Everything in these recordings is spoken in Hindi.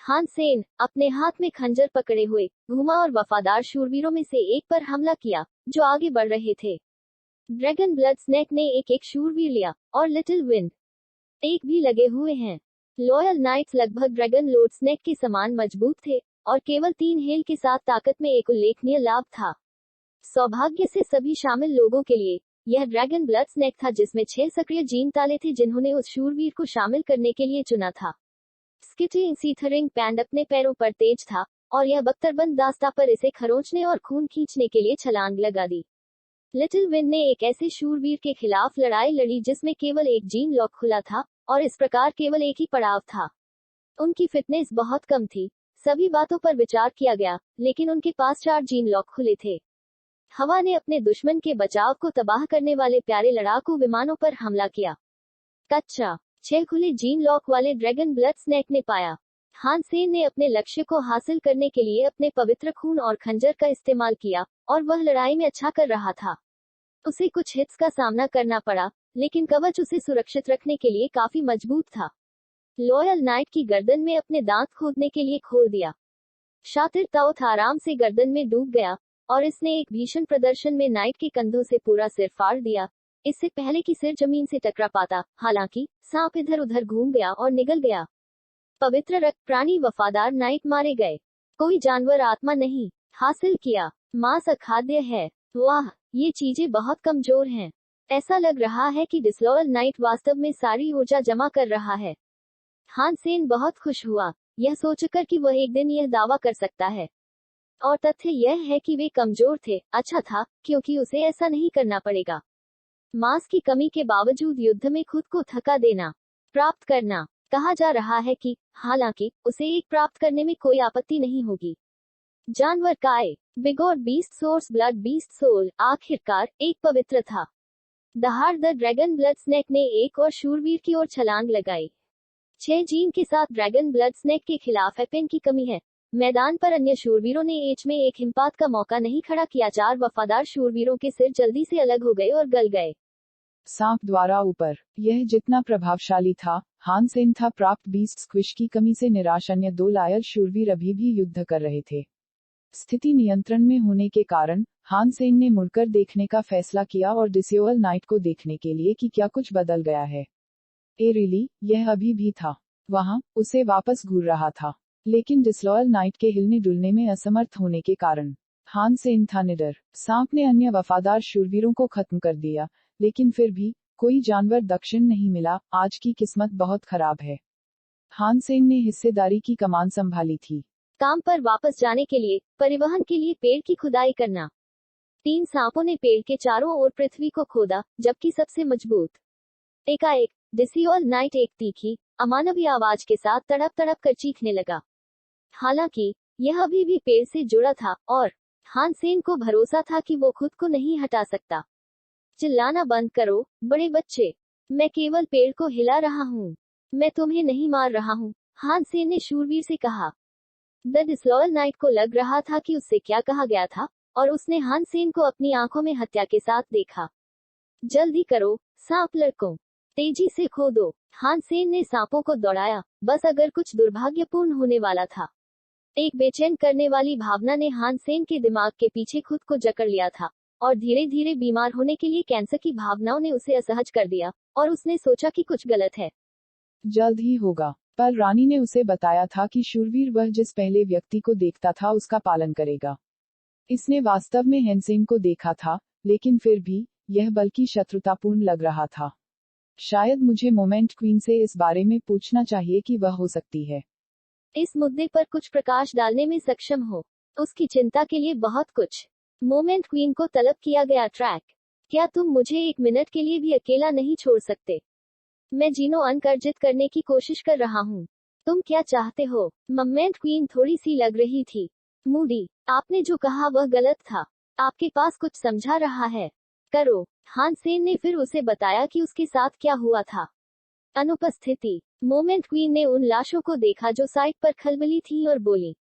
हान सेन अपने हाथ में खंजर पकड़े हुए घुमा और वफादार शूरवीरों में से एक पर हमला किया जो आगे बढ़ रहे थे। ड्रैगन ब्लड स्नेक ने एक शूरवीर लिया और लिटिल विंड एक भी लगे हुए हैं। लॉयल नाइट्स लगभग ड्रैगन लोड स्नेक के समान मजबूत थे और केवल 3 हेल के साथ ताकत में एक उल्लेखनीय लाभ था। सौभाग्य से सभी शामिल लोगों के लिए यह ड्रैगन ब्लड स्नेक था जिसमें 6 सक्रिय जीन ताले थे जिन्होंने उस शूरवीर को शामिल करने के लिए चुना था। स्किटिंग सीथरिंग पैंड अपने पैरों पर तेज था और यह बख्तरबंद दास्ता पर इसे खरोंचने और खून खींचने के लिए छलांग लगा दी। लिटिल विंड ने एक ऐसे शूरवीर के खिलाफ लड़ाई लड़ी जिसमें केवल एक जीन लॉक खुला था और इस प्रकार केवल एक ही पड़ाव था। उनकी फिटनेस बहुत कम थी। सभी बातों पर विचार किया गया लेकिन उनके पास 4 जीन लॉक खुले थे। हवा ने अपने दुश्मन के बचाव को तबाह करने वाले प्यारे लड़ाकू विमानों पर हमला किया। कच्चा 6 खुले जीन लॉक वाले ड्रैगन ब्लड स्नेक ने पाया। हान सेन ने अपने लक्ष्य को हासिल करने के लिए अपने पवित्र खून और खंजर का इस्तेमाल किया और वह लड़ाई में अच्छा कर रहा था। उसे कुछ हिट्स का सामना करना पड़ा लेकिन कवच उसे सुरक्षित रखने के लिए काफी मजबूत था। लॉयल नाइट की गर्दन में अपने दांत खोदने के लिए खोल दिया। शातिर ताउथ आराम से गर्दन में डूब गया और इसने एक भीषण प्रदर्शन में नाइट के कंधों से पूरा सिर फाड़ दिया, इससे पहले कि सिर जमीन से टकरा पाता। हालांकि सांप इधर उधर घूम गया और निगल गया। पवित्र रक्त प्राणी वफादार नाइट मारे गए। कोई जानवर आत्मा नहीं हासिल किया। मांस अखाद्य है। वाह, ये चीजें बहुत कमजोर हैं। ऐसा लग रहा है कि डिसलॉयल नाइट वास्तव में सारी ऊर्जा जमा कर रहा है। हान सेन बहुत खुश हुआ यह सोचकर कि वह एक दिन यह दावा कर सकता है। और तथ्य यह है कि वे कमजोर थे। अच्छा था क्योंकि उसे ऐसा नहीं करना पड़ेगा। मांस की कमी के बावजूद युद्ध में खुद को थका देना प्राप्त करना। कहा जा रहा है कि हालांकि उसे एक प्राप्त करने में कोई आपत्ति नहीं होगी। जानवर काय बिगॉड beast source blood beast soul आखिरकार एक पवित्र था। दहाड़ द ड्रैगन ब्लड स्नेक ने एक और शूरवीर की ओर छलांग लगाई। 6 जीन के साथ ड्रैगन ब्लड स्नेक के खिलाफ एपेन की कमी है। मैदान पर अन्य शूरवीरों ने एच में एक हिमपात का मौका नहीं खड़ा किया। 4 वफादार शूरवीरों के सिर जल्दी से अलग हो गए और गल गए। सांप द्वारा ऊपर यह जितना प्रभावशाली था, हान सेन था प्राप्त बीस्ट स्क्विश की कमी से निराश। अन्य 2 लायल शूरवीर अभी भी युद्ध कर रहे थे। स्थिति नियंत्रण में होने के कारण हान सेन ने मुड़कर देखने का फैसला किया और डिसलॉयल नाइट को देखने के लिए कि क्या कुछ बदल गया है। रियली यह अभी भी था वहां, उसे वापस घूर रहा था। लेकिन डिसलॉयल नाइट के हिलने डुलने में असमर्थ होने के कारण हान सेन था निडर। सांप ने अन्य वफादार शूरवीरों को खत्म कर दिया लेकिन फिर भी कोई जानवर दक्षिण नहीं मिला। आज की किस्मत बहुत खराब है। हान सेन ने हिस्सेदारी की कमान संभाली थी। काम पर वापस जाने के लिए परिवहन के लिए पेड़ की खुदाई करना। 3 सांपों ने पेड़ के चारों ओर पृथ्वी को खोदा जबकि सबसे मजबूत एकाएक डिसलॉयल नाइट एक तीखी अमानवीय आवाज के साथ तड़प तड़प कर चीखने लगा। हालांकि यह अभी भी पेड़ से जुड़ा था और हान सेन को भरोसा था कि वो खुद को नहीं हटा सकता। चिल्लाना बंद करो बड़े बच्चे, मैं केवल पेड़ को हिला रहा हूँ, मैं तुम्हें नहीं मार रहा हूँ, हान सेन ने शूरवीर से कहा। द डिसलॉयल नाइट को लग रहा था कि उससे क्या कहा गया था और उसने हान सेन को अपनी आंखों में हत्या के साथ देखा। जल्दी करो सांप लड़कों, तेजी से खोदो। हान सेन ने सांपों को दौड़ाया, बस अगर कुछ दुर्भाग्यपूर्ण होने वाला था। एक बेचैन करने वाली भावना ने हान सेन के दिमाग के पीछे खुद को जकड़ लिया था और धीरे धीरे बीमार होने के लिए कैंसर की भावनाओं ने उसे असहज कर दिया और उसने सोचा कि कुछ गलत है। जल्द ही होगा। पर रानी ने उसे बताया था कि शूरवीर वह जिस पहले व्यक्ति को देखता था उसका पालन करेगा। इसने वास्तव में हैनसेन को देखा था लेकिन फिर भी यह बल्कि शत्रुतापूर्ण लग रहा था। शायद मुझे मोमेंट क्वीन से इस बारे में पूछना चाहिए कि वह हो सकती है इस मुद्दे पर कुछ प्रकाश डालने में सक्षम हो। उसकी चिंता के लिए बहुत कुछ। मोमेंट क्वीन को तलब किया गया ट्रैक। क्या तुम मुझे 1 मिनट के लिए भी अकेला नहीं छोड़ सकते? मैं जीनो अंक अर्जित करने की कोशिश कर रहा हूँ। तुम क्या चाहते हो? मोमेंट क्वीन थोड़ी सी लग रही थी मूडी। आपने जो कहा वह गलत था। आपके पास कुछ समझा रहा है। करो। हान सेन ने फिर उसे बताया कि उसके साथ क्या हुआ था। अनुपस्थिति। मोमेंट क्वीन ने उन लाशों को देखा जो साइट पर खलबली थी और बोली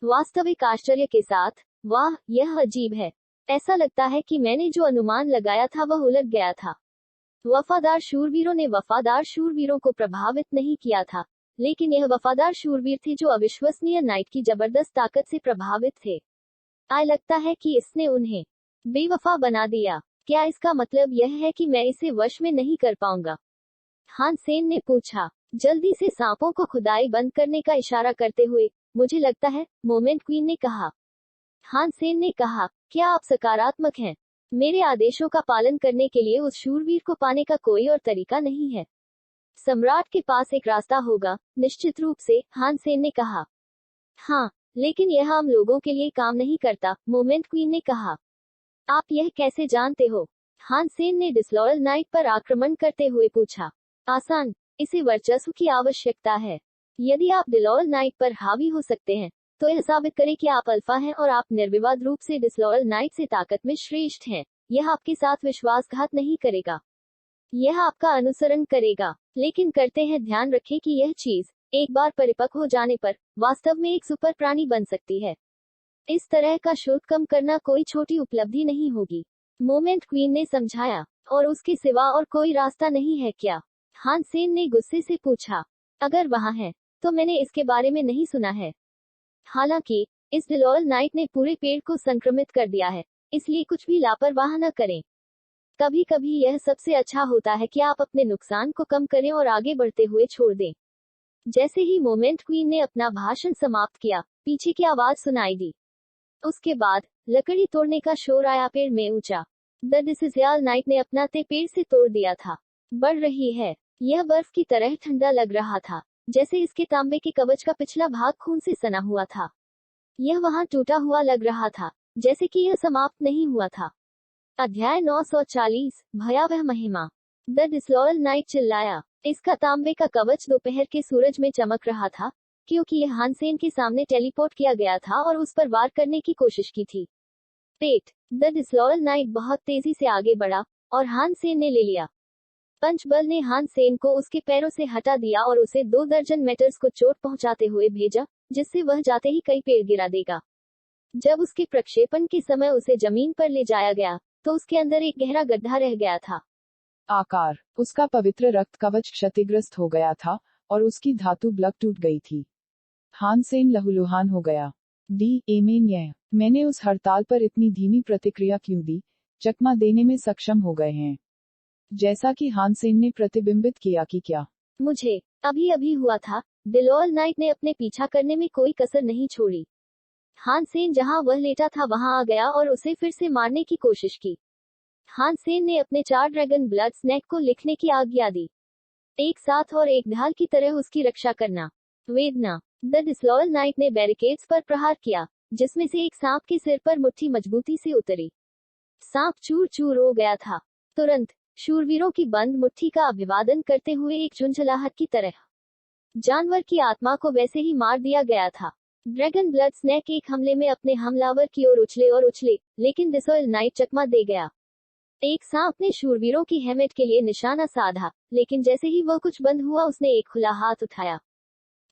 वास्तविक आश्चर्य के साथ, वाह यह अजीब है। ऐसा लगता है कि मैंने जो अनुमान लगाया था वह उलट गया था। वफादार शूरवीरों ने वफादार शूरवीरों को प्रभावित नहीं किया था लेकिन यह वफादार शूरवीर थे जो अविश्वसनीय नाइट की जबरदस्त ताकत से प्रभावित थे। आय लगता है कि इसने उन्हें बेवफा बना दिया। क्या इसका मतलब यह है कि मैं इसे वश में नहीं कर पाऊंगा? हान सेन ने पूछा, जल्दी से सांपों को खुदाई बंद करने का इशारा करते हुए। मुझे लगता है, मोमेंट क्वीन ने कहा। हान सेन ने कहा, क्या आप सकारात्मक हैं? मेरे आदेशों का पालन करने के लिए उस शूरवीर को पाने का कोई और तरीका नहीं है। सम्राट के पास एक रास्ता होगा, निश्चित रूप से, हान सेन ने कहा। हाँ, लेकिन यह आम लोगों के लिए काम नहीं करता, मोमेंट क्वीन ने कहा। आप यह कैसे जानते हो? हान सेन ने डिसलॉयल नाइट पर आक्रमण करते हुए पूछा। आसान, इसे वर्चस्व की आवश्यकता है। यदि आप डिसलॉयल नाइट पर हावी हो सकते हैं, तो यह साबित करें कि आप अल्फा हैं और आप निर्विवाद रूप से डिसलॉयल नाइट से ताकत में श्रेष्ठ हैं। यह आपके साथ विश्वासघात नहीं करेगा, यह आपका अनुसरण करेगा। लेकिन करते हैं, ध्यान रखें कि यह चीज एक बार परिपक्व हो जाने पर वास्तव में एक सुपर प्राणी बन सकती है। इस तरह का शोध कम करना कोई छोटी उपलब्धि नहीं होगी, मोमेंट क्वीन ने समझाया। और उसके सिवा और कोई रास्ता नहीं है क्या? हान सेन ने गुस्से से पूछा। अगर वहां है, तो मैंने इसके बारे में नहीं सुना है। हालांकि इस डिसलॉयल नाइट ने पूरे पेड़ को संक्रमित कर दिया है, इसलिए कुछ भी लापरवाह न करें। कभी कभी यह सबसे अच्छा होता है कि आप अपने नुकसान को कम करें और आगे बढ़ते हुए छोड़ दें। जैसे ही मोमेंट क्वीन ने अपना भाषण समाप्त किया, पीछे की आवाज सुनाई दी। उसके बाद लकड़ी तोड़ने का शोर आया। पेड़ में ऊंचा द डिसलॉयल नाइट ने अपना ते पेड़ से तोड़ दिया था। बढ़ रही है। यह बर्फ की तरह ठंडा लग रहा था, जैसे इसके तांबे के कवच का पिछला भाग खून से सना हुआ था। यह वहां टूटा हुआ लग रहा था, जैसे कि यह समाप्त नहीं हुआ था। अध्याय 940, भयावह महिमा। द डिसलॉयल नाइट चिल्लाया। इसका तांबे का कवच दोपहर के सूरज में चमक रहा था, क्योंकि यह हान सेन के सामने टेलीपोर्ट किया गया था और उस पर वार करने की कोशिश की थी। पेट। द डिसलॉयल नाइट बहुत तेजी से आगे बढ़ा, और हान सेन ने ले लिया। पंचबल ने हान सेन को उसके पैरों से हटा दिया और उसे 2 दर्जन मेटर्स को चोट पहुंचाते हुए भेजा, जिससे वह जाते ही कई पेड़ गिरा देगा। जब उसके प्रक्षेपण के समय उसे जमीन पर ले जाया गया, तो उसके अंदर एक गहरा गड्ढा रह गया था। आकार, उसका पवित्र रक्त कवच क्षतिग्रस्त हो गया था, और उसकी धातु ब्लक टूट गई थी। हान सेन लहूलुहान हो गया। मैंने उस हड़ताल पर इतनी धीमी प्रतिक्रिया क्यों दी? चकमा देने में सक्षम हो गए हैं। जैसा कि हान सेन ने प्रतिबिंबित किया कि क्या मुझे अभी अभी हुआ था। डिसलॉयल नाइट ने अपने पीछा करने में कोई कसर नहीं छोड़ी। हान सेन जहां वह लेटा था वहां आ गया और उसे फिर से मारने की कोशिश की। हान सेन ने अपने 4 ड्रैगन ब्लड स्नेक को लिखने की आज्ञा दी, एक साथ और एक ढाल की तरह उसकी रक्षा करना। वेदना। द डिसलॉयल नाइट ने बैरिकेड्स पर प्रहार किया, जिसमें से एक सांप के सिर पर मुट्ठी मजबूती से उतरी। सांप चूर चूर हो गया था। तुरंत शूरवीरों की बंद मुट्ठी का अभिवादन करते हुए एक झुंझलाहट की तरह जानवर की आत्मा को वैसे ही मार दिया गया था। ड्रैगन ब्लड स्नेक एक हमले में अपने हमलावर की ओर उछले और उछले, लेकिन डिसलॉयल नाइट चकमा दे गया। एक सांप ने शूरवीरों की हेमेट के लिए निशाना साधा, लेकिन जैसे ही वह कुछ बंद हुआ उसने एक खुला हाथ उठाया।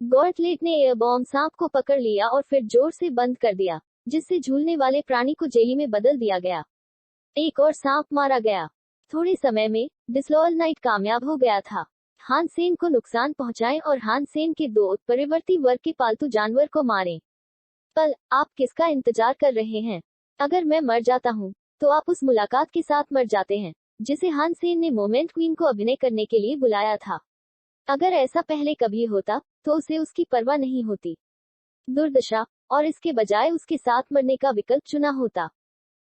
गॉर्टलेट ने एयर बॉम्ब सांप को पकड़ लिया और फिर जोर से बंद कर दिया, जिससे झूलने वाले प्राणी को जेली में बदल दिया गया। एक और सांप मारा गया। थोड़े समय में डिसलॉयल नाइट कामयाब हो गया था। हान सेन को नुकसान पहुंचाएं और हान सेन के 2 परिवर्ती वर्ग के पालतू जानवर को मारें। पल, आप किसका इंतजार कर रहे हैं? अगर मैं मर जाता हूं, तो आप उस मुलाकात के साथ मर जाते हैं, जिसे हान सेन ने मोमेंट क्वीन को अभिनय करने के लिए बुलाया था। अगर ऐसा पहले कभी होता, तो उसे उसकी परवाह नहीं होती। दुर्दशा, और इसके बजाय उसके साथ मरने का विकल्प चुना होता।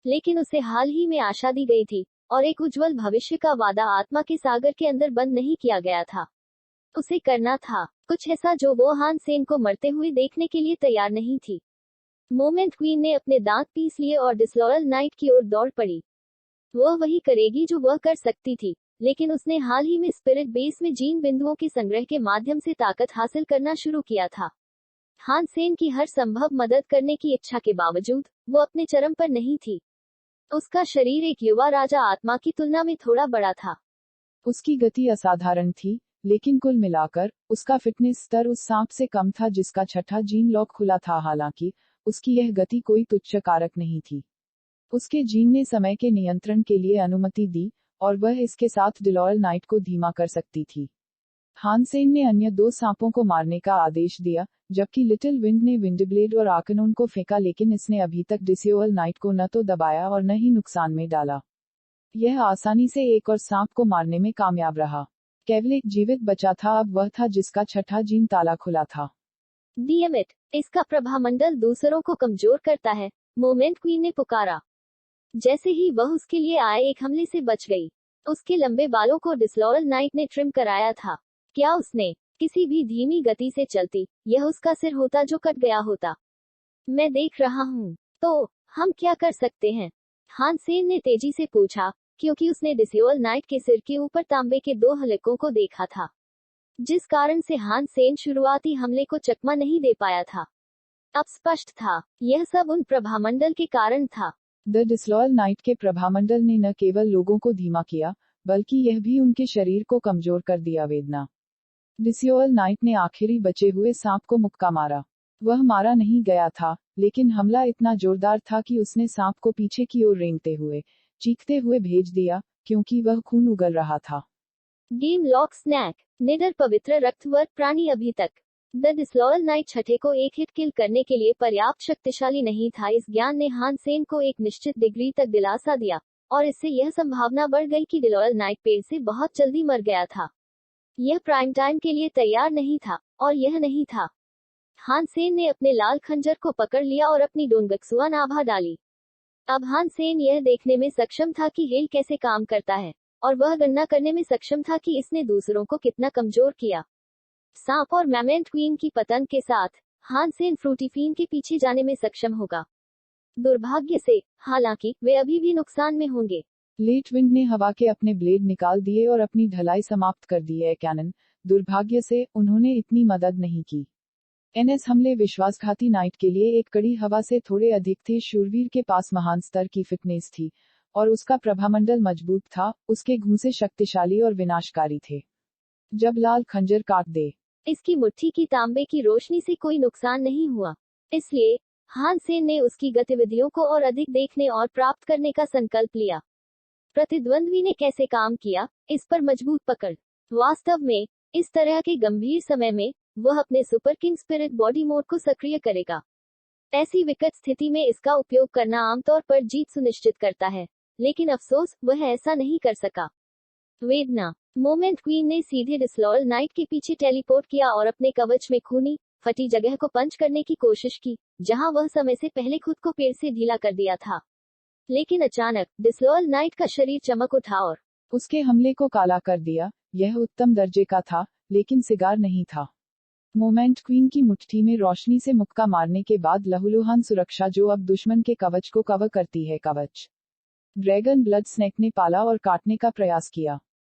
लेकिन उसे हाल ही में आशा दी गई थी, और एक उज्जवल भविष्य का वादा आत्मा के सागर के अंदर बंद नहीं किया गया था। उसे करना था कुछ ऐसा जो वो हान सेन को मरते हुए देखने के लिए तैयार नहीं थी। मोमेंट क्वीन ने अपने दांत पीस लिए और डिसलॉयल नाइट की ओर दौड़ पड़ी। वह वही करेगी जो वह कर सकती थी, लेकिन उसने हाल ही में स्पिरिट बेस में जीन बिंदुओं के संग्रह के माध्यम से ताकत हासिल करना शुरू किया था। हान सेन की हर संभव मदद करने की इच्छा के बावजूद वो अपने चरम पर नहीं थी। उसका शरीर एक युवा राजा आत्मा की तुलना में थोड़ा बड़ा था। उसकी गति असाधारण थी, लेकिन कुल मिलाकर उसका फिटनेस स्तर उस सांप से कम था जिसका छठा जीन लॉक खुला था। हालांकि उसकी यह गति कोई तुच्छ कारक नहीं थी। उसके जीन ने समय के नियंत्रण के लिए अनुमति दी, और वह इसके साथ डिसलॉयल नाइट को धीमा कर सकती थी। हानसेन ने अन्य 2 सांपों को मारने का आदेश दिया, जबकि लिटिल विंड ने विंडब्लेड और आर्कनोन को फेंका, लेकिन इसने अभी तक डिसियोल नाइट को न तो दबाया और न ही नुकसान में डाला। यह आसानी से एक और सांप को मारने में कामयाब रहा। केवल एक जीवित बचा था, अब वह था जिसका छठा जीन ताला खुला था। डीएमइट, इसका प्रभामंडल दूसरों को कमजोर करता है, मोमेंट क्वीन ने पुकारा। जैसे ही वह उसके लिए आए एक हमले से बच गई। उसके लंबे बालों को डिसलॉयल नाइट ने ट्रिम कराया था। क्या उसने किसी भी धीमी गति से चलती, यह उसका सिर होता जो कट गया होता। मैं देख रहा हूँ। तो हम क्या कर सकते हैं? हानसेन ने तेजी से पूछा, क्योंकि उसने डिसियोल नाइट के सिर के ऊपर तांबे के 2 हलकों को देखा था, जिस कारण से हानसेन शुरुआती हमले को चकमा नहीं दे पाया था। अब स्पष्ट था, यह सब उन प्रभामंडल के कारण था। द डिसलॉयल नाइट के प्रभामंडल ने न केवल लोगों को धीमा किया, बल्कि यह भी उनके शरीर को कमजोर कर दिया। वेदना। डिसियोल नाइट ने आखिरी बचे हुए सांप को मुक्का मारा। वह मारा नहीं गया था, लेकिन हमला इतना जोरदार था कि उसने सांप को पीछे की ओर रेंगते हुए, चीखते हुए भेज दिया, क्योंकि वह खून उगल रहा था। गेम लॉक स्नैक, निडर पवित्र रक्तवर्ग प्राणी। अभी तक द डिसलॉयल नाइट छठे को एक हिट किल करने के लिए पर्याप्त शक्तिशाली नहीं था। इस ज्ञान ने हानसेन को एक निश्चित डिग्री तक दिलासा दिया, और इससे यह संभावना बढ़ गई कि डिसलॉयल नाइट पेड़ से बहुत जल्दी मर गया था। यह प्राइम टाइम के लिए तैयार नहीं था, और यह नहीं था। हानसेन ने अपने लाल खंजर को पकड़ लिया और अपनी डोंगक्सुआ नाभा डाली। अब हानसेन यह देखने में सक्षम था कि हेल कैसे काम करता है, और वह गणना करने में सक्षम था कि इसने दूसरों को कितना कमजोर किया। सांप और मैमेंट क्वीन की पतंग के साथ हानसेन फ्रूटीफीन के पीछे जाने में सक्षम होगा। दुर्भाग्य से, हालांकि, वे अभी भी नुकसान में होंगे। लेट विंड ने हवा के अपने ब्लेड निकाल दिए और अपनी ढलाई समाप्त कर दी है। कैनन, दुर्भाग्य से, उन्होंने इतनी मदद नहीं की। एनएस हमले विश्वासघाती नाइट के लिए एक कड़ी हवा से थोड़े अधिक थे। शूरवीर के पास महान स्तर की फिटनेस थी, और उसका प्रभामंडल मजबूत था। उसके घूंसे शक्तिशाली और विनाशकारी थे। जब लाल खंजर काट दे, इसकी मुट्ठी की तांबे की रोशनी से कोई नुकसान नहीं हुआ। इसलिए हानसेन ने उसकी गतिविधियों को और अधिक देखने और प्राप्त करने का संकल्प लिया। प्रतिद्वंद्वी ने कैसे काम किया, इस पर मजबूत पकड़। वास्तव में, इस तरह के गंभीर समय में, वह अपने super king spirit body mode को सक्रिय करेगा। ऐसी विकट स्थिति में इसका उपयोग करना आमतौर पर जीत सुनिश्चित करता है, लेकिन अफसोस, वह ऐसा नहीं कर सका। वेदना। मोमेंट क्वीन ने सीधे डिसलॉयल नाइट के पीछे टेलीपोर्ट किया और अपने कवच में खूनी, फटी जगह को पंच करने की कोशिश की, जहां वह समय से पहले खुद को पेड़ से ढीला कर दिया था। लेकिन अचानक, डिसलॉयल नाइट का शरीर चमक उठा और उसके हमले को काला कर दिया। यह उत्तम दर्जे का था, लेकिन सिगार नहीं था। मोमेंट क्वीन की मुट्ठी में रोशनी से मुक्का मारने के बाद लहूलुहान सुरक्षा जो अब दुश्मन के कवच को कवर करती है। कवच। ड्रैगन ब्लड स्नेक ने पाला और काटने का प्रयास किया।